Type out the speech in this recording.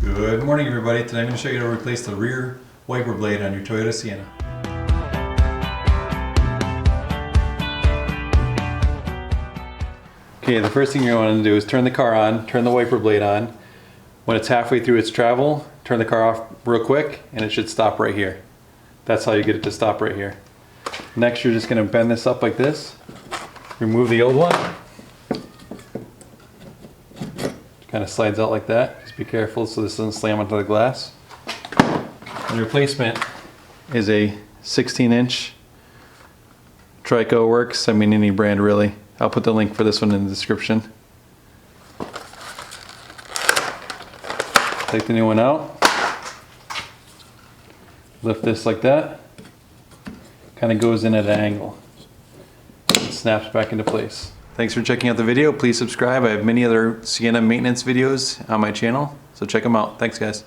Good morning everybody. Today I'm going to show you how to replace the rear wiper blade on your Toyota Sienna. Okay, the first thing you're going to do is turn the car on, turn the wiper blade on. When it's halfway through its travel, turn the car off real quick and it should stop right here. That's how you get it to stop right here. Next you're just going to bend this up like this. Remove the old one. Kind of slides out like that. Just be careful so this doesn't slam onto the glass. The replacement is a 16-inch Trico works. I mean, any brand really. I'll put the link for this one in the description. Take the new one out. Lift this like that. Kind of goes in at an angle. It snaps back into place. Thanks for checking out the video. Please subscribe. I have many other Sienna maintenance videos on my channel, so check them out. Thanks guys.